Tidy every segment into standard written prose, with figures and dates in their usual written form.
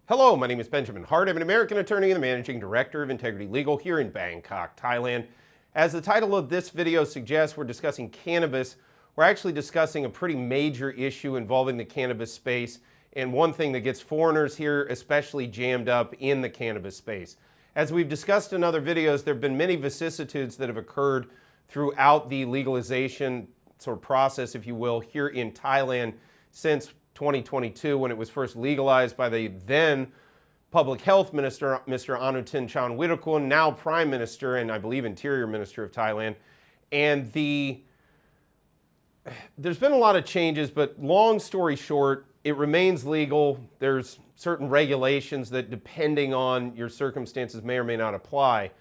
Hello, my name is Benjamin Hart. I'm an American attorney and the Managing Director of Integrity Legal here in Bangkok, Thailand. As the title of this video suggests, we're discussing cannabis. We're actually discussing a pretty major issue involving the cannabis space, and one thing that gets foreigners here especially jammed up in the cannabis space. As we've discussed in other videos, there have been many vicissitudes that have occurred throughout the legalization sort of process, if you will, here in Thailand since 2022, when it was first legalized by the then Public Health Minister, Mr. Anutin Charnvirakul, now Prime Minister and I believe Interior Minister of Thailand. And there's been a lot of changes, but long story short, it remains legal. There's certain regulations that, depending on your circumstances, may or may not apply.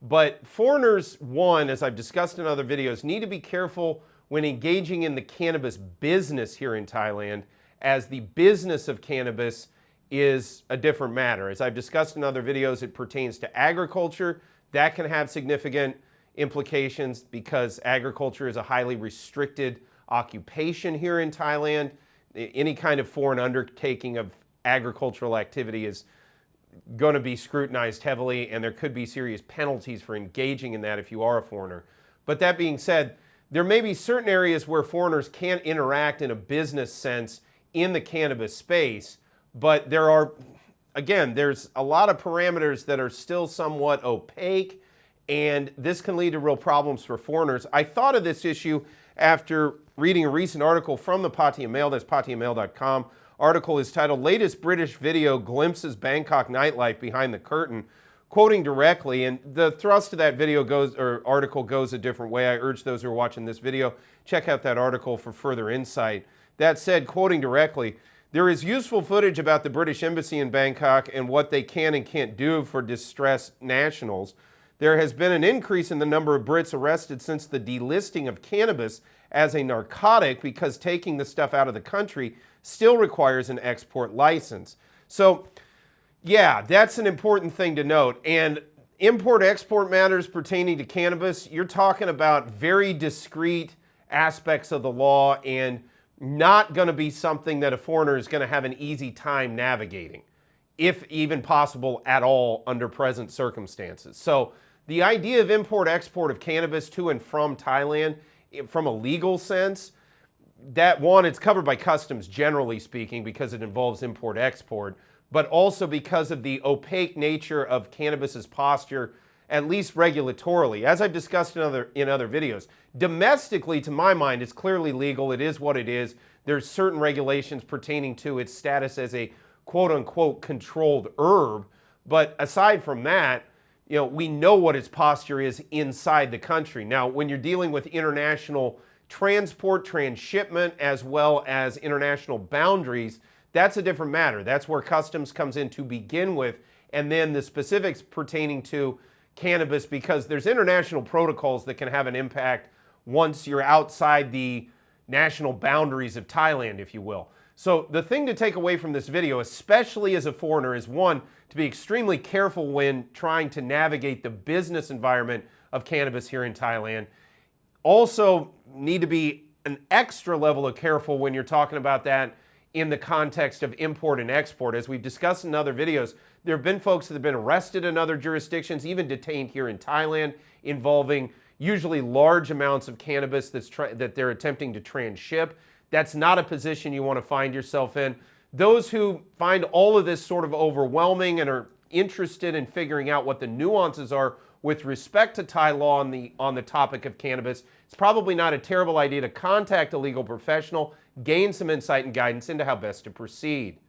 But foreigners, one, as I've discussed in other videos, need to be careful when engaging in the cannabis business here in Thailand, as the business of cannabis is a different matter. As I've discussed in other videos, it pertains to agriculture. That can have significant implications because agriculture is a highly restricted occupation here in Thailand. Any kind of foreign undertaking of agricultural activity is going to be scrutinized heavily, and there could be serious penalties for engaging in that if you are a foreigner. But that being said, there may be certain areas where foreigners can't interact in a business sense in the cannabis space, but there's a lot of parameters that are still somewhat opaque, and this can lead to real problems for foreigners. I thought of this issue after reading a recent article from the Pattaya Mail, that's pattayamail.com. Article is titled, "Latest British Video Glimpses Bangkok Nightlife Behind the Curtain," quoting directly, and the thrust of that article goes a different way. I urge those who are watching this video, check out that article for further insight. That said, quoting directly, "There is useful footage about the British Embassy in Bangkok and what they can and can't do for distressed nationals. There has been an increase in the number of Brits arrested since the delisting of cannabis as a narcotic because taking the stuff out of the country still requires an export license." So, yeah, that's an important thing to note. And import-export matters pertaining to cannabis, you're talking about very discrete aspects of the law and not going to be something that a foreigner is going to have an easy time navigating, if even possible at all under present circumstances. So the idea of import-export of cannabis to and from Thailand, from a legal sense, that one, it's covered by customs generally speaking because it involves import-export, but also because of the opaque nature of cannabis's posture, at least regulatorily. As I've discussed in other videos, domestically, to my mind, it's clearly legal. It is what it is. There's certain regulations pertaining to its status as a quote-unquote controlled herb. But aside from that, we know what its posture is inside the country. Now, when you're dealing with international transport, transshipment, as well as international boundaries, that's a different matter. That's where customs comes in to begin with, and then the specifics pertaining to cannabis, because there's international protocols that can have an impact once you're outside the national boundaries of Thailand, if you will. So the thing to take away from this video, especially as a foreigner, is one, to be extremely careful when trying to navigate the business environment of cannabis here in Thailand. Also need to be an extra level of careful when you're talking about that in the context of import and export. As we've discussed in other videos, there have been folks that have been arrested in other jurisdictions, even detained here in Thailand, involving usually large amounts of cannabis that they're attempting to transship. That's not a position you want to find yourself in. Those who find all of this sort of overwhelming and are interested in figuring out what the nuances are with respect to Thai law on the topic of cannabis, it's probably not a terrible idea to contact a legal professional, gain some insight and guidance into how best to proceed.